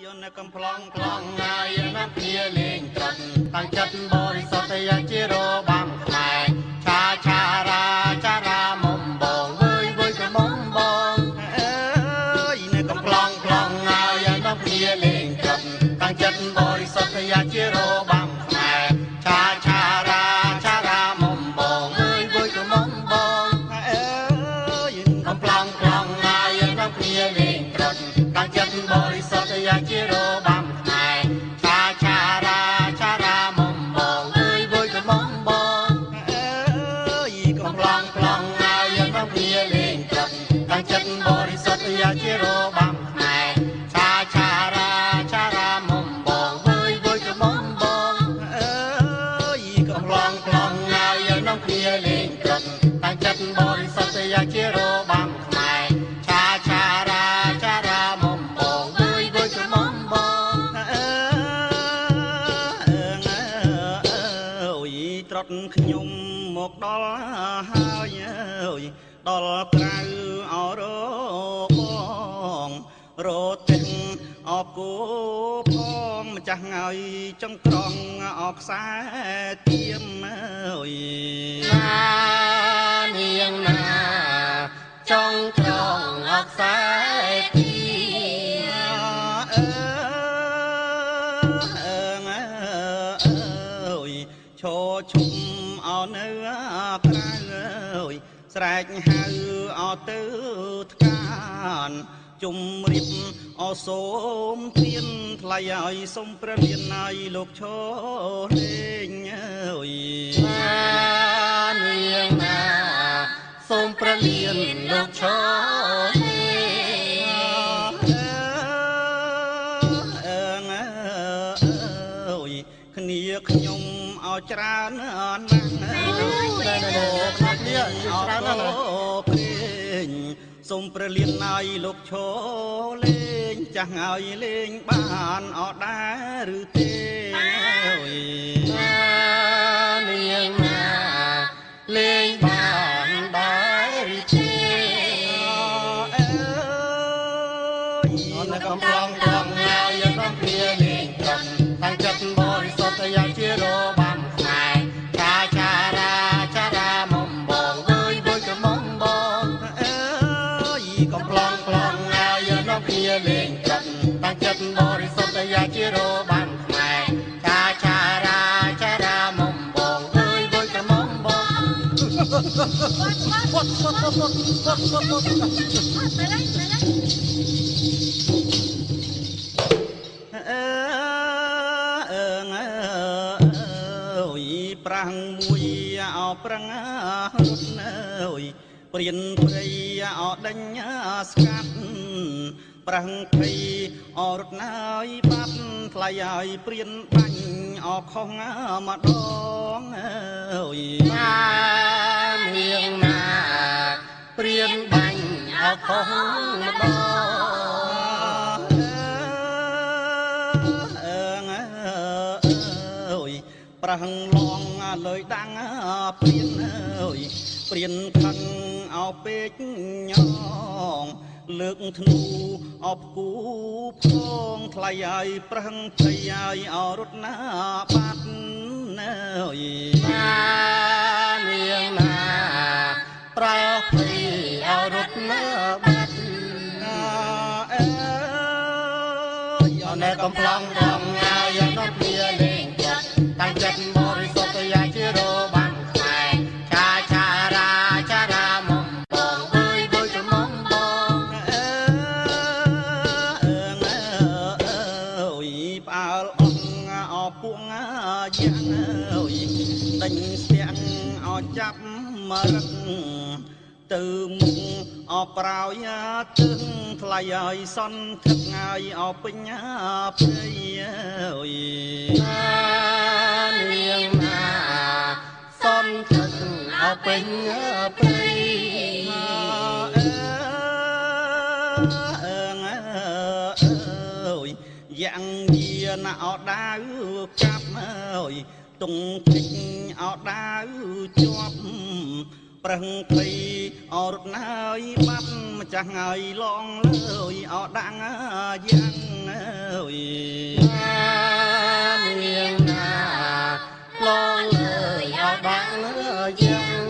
យនកំ ប្លង់ខ្លងហើយណាស់គ្នាលេងត្រាត់តាំងចិត្តបរិសុទ្ធយាជារបាំខ្មែរឆាឆារាចារាមុំបងវើយវើយក៏មុំបងអើយនៅកំ ប្លង់ខ្លងហើយណាស់គ្នាលេងត្រាត់តាំងចិត្តបរិសុទ្ធយាជារបាំខ្មែរឆាឆារាចារាមុំបងវើយវើយក៏មុំបងអើយកំ ប្លង់ខ្លងហើយណាស់គ្នាលេងត្រាត់តាំងចិត្តបរិសុទ្ធយាជារបាំខ្មែរឆាឆារាចារាមុំបងវើយវើយក៏មុំបងអើយកំ ប្លង់ខ្លងហើយណាស់គ្នាលេងត្រាត់តាំងចិត្តបរិសុទ្ធយាជារបាំខ្មែរឆាឆារាចារាមុំបងវើយវើយក៏មុំបងអើយកំ ប្លង់ខ្លងហើយណាស់គ្នាលេងត្រាត់តាំងចិត្តបរិសុទ្ធយាជារបាំខ្មែរឆាឆារាចារាមុំបងវើយវើយក៏មុំបងអើយត្រុតខ្ញុំមកដល់ហើយអើយដល់ក្រៅអរបងរត់ទាំងអបគោផងម្ចាស់ងើយចង្ក្រង់អបខ្សែទៀមអើយណានាងណាចង់ក្រង់អបខ្សែទៀមអើយឈរឈុំអោនៅក្រៅអើយស្រែកហៅអោទៅថ្កានជុំរៀបអសូមធានថ្លៃឲ្យសុំព្រះលានឲ្យលោកឈរលេងអើយណានាងណាសូមព្រះលានលោកឈរលេងអើយគ្នាខ្ញុំឲ្យច្រើនណាស់គ្នាច្រើនណាស់ព្រេងសូមព្រះលានឲ្យលោកឈរលេងចាស់ឲ្យលេងបានអត់ដែរឬទេនាងណាលេងបានដែរឬទេអើយនៅកំ ប្លង់ខ្លងហើយកំគ្នាលេងត្រាត់តាំងចិត្តបរិសុទ្ធយាជារបាំខ្មែរឆាឆារាចារាមុំបងវើយវើយក៏មុំបងអើយកំ ប្លង់ខ្លងហើយកំគ្នាលេងត្រាត់តាំងចិត្តបរិសុទ្ធយាជារបាំខ្មែរឆាឆារាចារាមុំបងវើយវើយក៏មុំបងប្រាំងមួយអោប្រឹងរត់អើយព្រៀនព្រៃអោដេញស្កាត់ប្រាំងភ័យអរត់ណាយបាត់ថ្លៃឲ្យព្រៀនបាញ់អោខុសម្ដងអើយណានាងណាព្រៀនបាញ់អោខុសម្ដងប្រាំងឡងលើយដាំងព្រៀនអើយព្រៀនខឹងអោពេកញងលើកធ្នូអបគូផងថ្លៃឲ្យប្រឹងភ័យឲ្យអរត់ណាបាត់អើយណានាងណាប្រោភ័យអរត់ណាបាត់អើយនៅកំ ប្លង់ខ្លងហើយកំគ្នាលេងត្រាត់តាំងចិត្តបរិសុទ្ធយាជារបាំខ្មែរឆាឆារាចារាមុំបងវើយវើយក៏មុំបងអើយផ្អើលអងអពួងយ៉ាងអើយដេញស្ទាំងអចាប់មរឹកទៅមុខអប្រោយទឹងថ្លៃឲ្យសន់ថឹកឲ្យអពេញព្រៃអើយនាងណាសន់ថឹកអពេញព្រៃយ៉ាងយាណាអត់ដាវកាប់អើយទុងពេញអត់ដាវជាប់ប្រឹងភ័យអរត់ណាយបាត់ម្ចាស់ហើយឡងលើយអត់ដាំងយ៉ាងអើយ នាងណាឡងលើយអដាក់យ៉ាង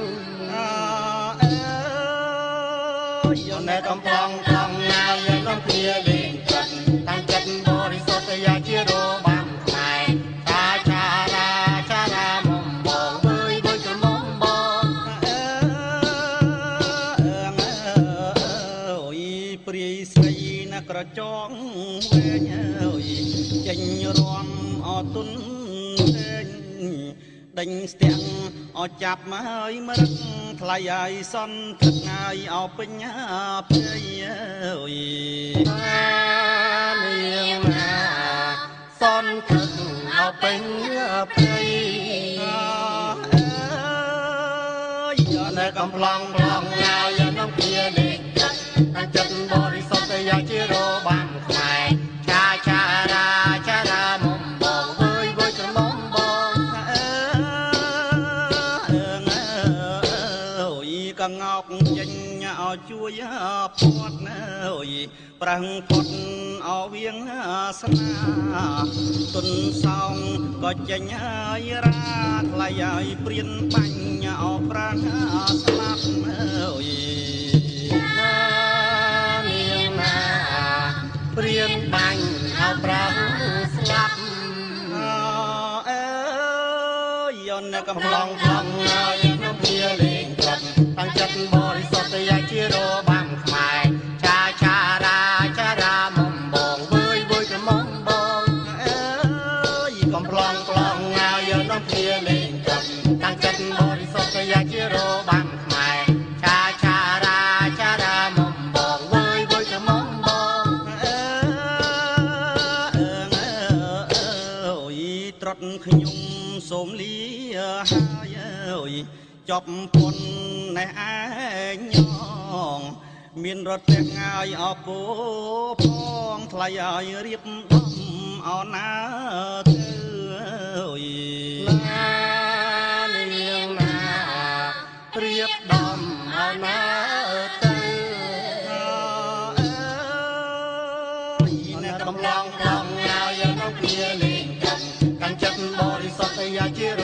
នៅកំប្លង់ត្រង់ណាយើងនាំគ្នាលេងចិត្តតាំងចិត្តបរិសុទ្ធយ៉ាជារបាំខ្មែរតាចារាមុំបងវើយវើយក្រមុំបងអូយព្រាយស្រីណាក្រចងវែងអើយចេញរំអទុនដេញស្ទាំងអចាប់មកហើយមរឹកថ្លៃហើយសន់ទឹកហើយអោពេញព្រៃអើយនាងណាសន់ទឹកអោពេញព្រៃអើយនៅកំប្លង់ប្លង់ណាយ៉ាងនាំគ្នាលេងចិត្តតាំងចិត្តបរិសុទ្ធយ៉ាងជារបាំខ្មែរចារាមុំបងវើយវើយក្រមុំបងកងោកចេញឲ្យជួយពាត់អើយប្រឹងផុតអវៀងស្នាទុនសោងក៏ចេញហើយរាថ្លៃហើយព្រៀនបាញ់អោប្រាំងស្លាប់អើយនាងណាព្រៀនបាញ់អោប្រាំងស្លាប់អើយយន់កំឡងឡងហើយនាំគ្នាលេងចិត្តតាំងចិត្តបរិសុទ្ធយ៉ាងជារបាំខ្មែរចារាមុំបងវើយវើយក្រមុំបងអើយកំប្លង់ប្លង់ហើយយើងនាំគ្នាលេងចិត្តតាំងចិត្តបរិសុទ្ធយ៉ាងជារបាំខ្មែរចារាមុំបងវើយវើយក្រមុំបងអើយត្រុតខ្ញុំសូមលាហើយអើយចប់ពុនណែឯងញងមានរត់ទាំងងាយអពូផងថ្លៃឲ្យរៀបដំអណាទៅណានាងណារៀបដំអណាទៅអ្នកកំឡងឡងហើយយើងនាំគ្នាលេងចិត្តកាន់ចិត្តបរិសុទ្ធយ៉ាងជារ